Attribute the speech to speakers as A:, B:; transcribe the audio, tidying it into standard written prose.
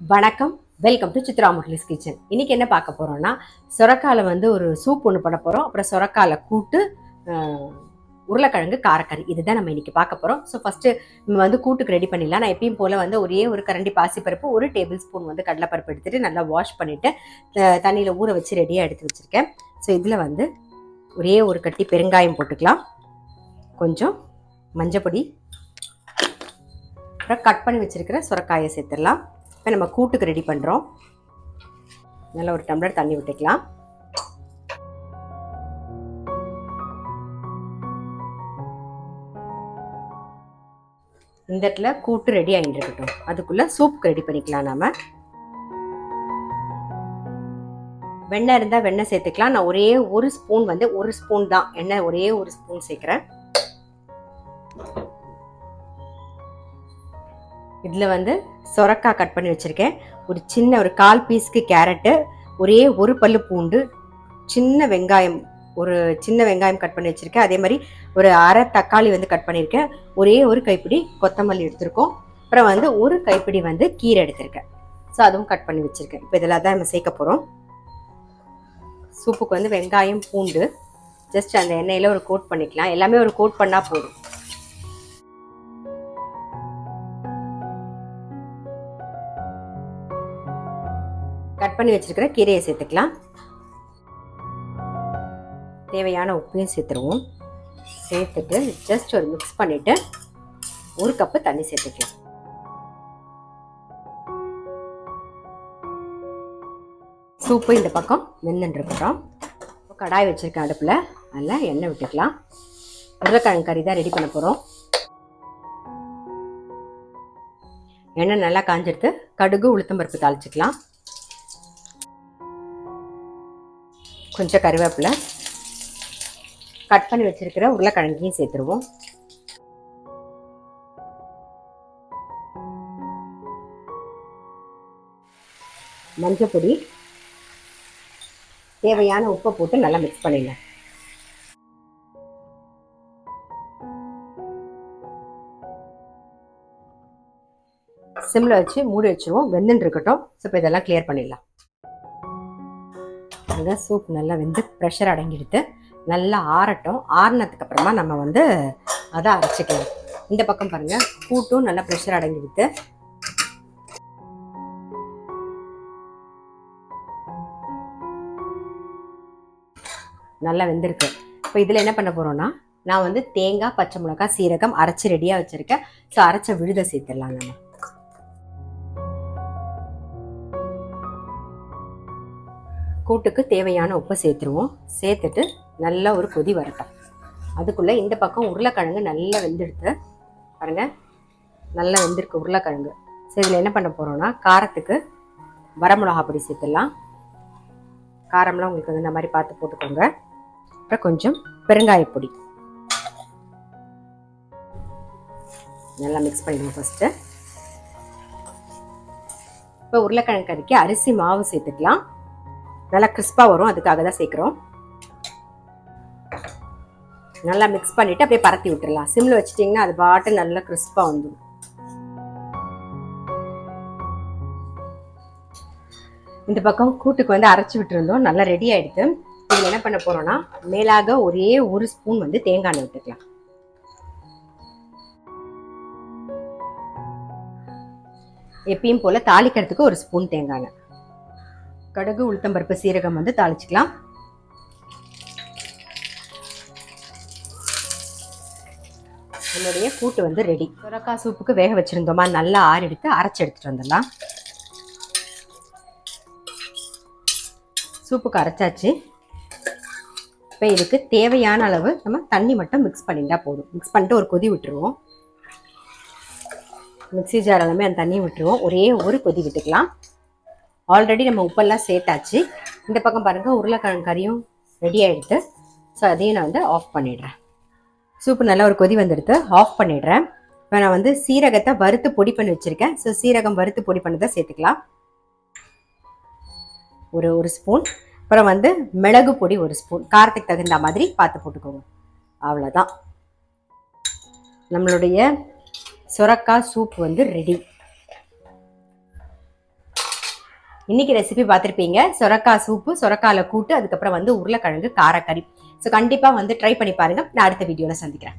A: வணக்கம், welcome to Chitra முட்லிஸ் kitchen. இன்னைக்கு என்ன பார்க்க போறோம்னா, சொரக்கால வந்து ஒரு சூப் ஒன்று பண்ண போறோம். அப்புறம் சொரக்கால கூட்டு, உருளைக்கிழங்கு காரக்கறி, இதுதான் நம்ம இன்னைக்கு பார்க்க போறோம். ஸோ ஃபர்ஸ்ட் நம்ம வந்து கூட்டுக்கு ரெடி பண்ணிடலாம். நான் எப்பயும் போல வந்து ஒரே ஒரு கரண்டி பாசிப்பருப்பு, 1 டேபிள் ஸ்பூன் வந்து கடலைப்பருப்பு எடுத்துட்டு நல்லா வாஷ் பண்ணிட்டு தண்ணியில் ஊற வச்சு ரெடியாக எடுத்து வச்சிருக்கேன். ஸோ இதில் வந்து ஒரே ஒரு கட்டி பெருங்காயம் போட்டுக்கலாம், கொஞ்சம் மஞ்சப்பொடி, அப்புறம் கட் பண்ணி வச்சிருக்கிற சுரக்காயை சேர்த்துடலாம். இப்போ நம்ம கூட்டுக்கு ரெடி பண்ணுறோம். நல்லா ஒரு டம்ளர் தண்ணி விட்டுக்கலாம். இந்த இடத்துல கூட்டு ரெடி ஆகிட்டு இருக்கட்டும், அதுக்குள்ளே சூப்புக்கு ரெடி பண்ணிக்கலாம். நாம வெண்ணெய் இருந்தால் வெண்ணெய் சேர்த்துக்கலாம். நான் ஒரே ஒரு ஸ்பூன் வந்து ஒரு ஸ்பூன் தான் எண்ணெய், ஒரே ஒரு ஸ்பூன் சேர்க்குறேன். இதில் வந்து சொரக்காய் கட் பண்ணி வச்சுருக்கேன், ஒரு சின்ன ஒரு 1/4 பீஸ்க்கு கேரட்டு, ஒரே ஒரு பல்லு பூண்டு, சின்ன வெங்காயம், ஒரு சின்ன வெங்காயம் கட் பண்ணி வச்சுருக்கேன். அதே மாதிரி ஒரு அரை தக்காளி வந்து கட் பண்ணியிருக்கேன். ஒரே ஒரு கைப்பிடி கொத்தமல்லி எடுத்திருக்கோம். அப்புறம் வந்து ஒரு கைப்பிடி வந்து கீரை எடுத்திருக்கேன். ஸோ அதுவும் கட் பண்ணி வச்சுருக்கேன். இப்போ இதெல்லாம் தான் நம்ம சேர்க்க போகிறோம். சூப்புக்கு வந்து வெங்காயம் பூண்டு ஜஸ்ட் அந்த எண்ணெயில் ஒரு கோட் பண்ணிக்கலாம். எல்லாமே ஒரு கோட் பண்ணால் போதும். கட் பண்ணி வச்சிருக்கிற கீரையை சேர்த்துக்கலாம். தேவையான உப்பையும் சேர்த்துருவோம். சேர்த்துட்டு ஜஸ்ட் ஒரு மிக்ஸ் பண்ணிவிட்டு ஒரு கப்பு தண்ணி சேர்த்துக்கலாம். சூப்பு இந்த பக்கம் வெந்துட்டுருக்கட்டும். கடாய் வச்சுருக்கேன் அடுப்பில், அதில் எண்ணெய் விட்டுக்கலாம். உருளைக்கிழங்கு கறி தான் ரெடி பண்ண போகிறோம். எண்ணெய் நல்லா காஞ்செடுத்து கடுகு உளுத்தம்பருப்பு தாளிச்சிக்கலாம். கொஞ்சம் கறிவேப்பிலை, கட் பண்ணி வச்சிருக்கிற உருளைக்கிழங்கையும் சேர்த்துருவோம். மஞ்சள் பொடி, தேவையான உப்பை போட்டு நல்லா மிக்ஸ் பண்ணிடலாம். சிம்மில் வச்சு மூடி வச்சுருவோம், வெந்துட்டு இருக்கட்டும். ஸோ இப்போ இதெல்லாம் கிளியர் பண்ணிடலாம். அதுதான் சூப் நல்லா வெந்து ப்ரெஷர் அடங்கிடுத்து, நல்லா ஆறட்டும். ஆறினதுக்கு அப்புறமா நம்ம வந்து அதை அரைச்சிக்கலாம். இந்த பக்கம் பாருங்கள், கூட்டும் நல்லா ப்ரெஷர் அடங்கிடுத்து. நல்லா வெந்திருக்கு. இப்போ இதில் என்ன பண்ண போகிறோன்னா, நான் வந்து தேங்காய், பச்சை மிளகாய், சீரகம் அரைச்சி ரெடியாக வச்சுருக்கேன். ஸோ அரைச்ச விழுதை சேர்த்துடலாம். நம்ம கூட்டுக்கு தேவையான உப்பை சேர்த்துருவோம். சேர்த்துட்டு நல்லா ஒரு கொதி வரட்டும். அதுக்குள்ளே இந்த பக்கம் உருளைக்கிழங்கு நல்லா வெந்தெடுத்து பாருங்கள், நல்லா வெந்திருக்கு உருளைக்கிழங்கு. ஸோ இதில் என்ன பண்ண போகிறோன்னா, காரத்துக்கு வரமிளகா பொடி சேர்த்துடலாம். காரம்லாம் உங்களுக்கு வந்து இந்த மாதிரி பார்த்து போட்டுக்கோங்க. அப்புறம் கொஞ்சம் பெருங்காயப்பொடி நல்லா மிக்ஸ் பண்ணிடுவோம் ஃபஸ்ட்டு. இப்போ உருளைக்கிழங்கு கறிக்கு அரிசி மாவு சேர்த்துக்கலாம். நல்லா கிறிஸ்பாக வரும், அதுக்காக தான் சேர்க்குறோம். நல்லா மிக்ஸ் பண்ணிவிட்டு அப்படியே பரத்தி விட்டுடலாம். சிம்மில் வச்சிட்டிங்கன்னா அது பாட்டு நல்லா கிறிஸ்பாக வந்துடும். இந்த பக்கம் கூட்டுக்கு வந்து அரைச்சி விட்டுருந்தோம், நல்லா ரெடி ஆகிடுது. இதில் என்ன பண்ண போகிறோன்னா, மேலாக ஒரே ஒரு ஸ்பூன் வந்து தேங்காய் எண்ணெய் விட்டுக்கலாம். எப்பயும் போல் தாளிக்கிறதுக்கு ஒரு ஸ்பூன் தேங்காய் எண்ணெய், கடுகு உளுத்தம்பருப்பு சீரகம் வந்து தாளிச்சிக்கலாம். நம்மளுடைய கூட்டு வந்து ரெடி. சுரக்காய் சூப்புக்கு வேக வச்சுருந்தோமா, நல்லா ஆறெடுத்து அரைச்சி எடுத்துகிட்டு வந்துடலாம். சூப்புக்கு அரைச்சாச்சு. இப்போ இதுக்கு தேவையான அளவு நம்ம தண்ணி மட்டும் மிக்ஸ் பண்ணிட்டா போதும். மிக்ஸ் பண்ணிட்டு ஒரு கொதி விட்டுருவோம். மிக்ஸி ஜார் எல்லாமே அந்த தண்ணியை விட்டுருவோம். ஒரே ஒரு கொதி விட்டுக்கலாம். ஆல்ரெடி நம்ம உப்பெல்லாம் சேர்த்தாச்சு. இந்த பக்கம் பாருங்கள், உருளைக்கிழங்கு கறியும் ரெடி ஆகிடுது. ஸோ அதையும் நான் வந்து ஆஃப் பண்ணிடுறேன். சூப்பு நல்லா ஒரு கொதி வந்துடுது, ஆஃப் பண்ணிடுறேன். இப்போ நான் வந்து சீரகத்தை வறுத்து பொடி பண்ணி வச்சுருக்கேன். ஸோ சீரகம் வறுத்து பொடி பண்ணதை சேர்த்துக்கலாம். ஒரு ஸ்பூன். அப்புறம் வந்து மிளகு பொடி ஒரு ஸ்பூன், காரத்துக்கு தகுந்த மாதிரி பார்த்து போட்டுக்கோங்க. அவ்வளோதான், நம்மளுடைய சுரக்காய் சூப் வந்து ரெடி. இன்னைக்கு ரெசிபி பார்த்துருப்பீங்க. சொரக்காய் சூப்பு, சொரக்காயில கூட்டு, அதுக்கப்புறம் வந்து உருளைக்கிழங்கு காரக்கறி. ஸோ கண்டிப்பா வந்து ட்ரை பண்ணி பாருங்க. நான் அடுத்த வீடியோல சந்திக்கிறேன்.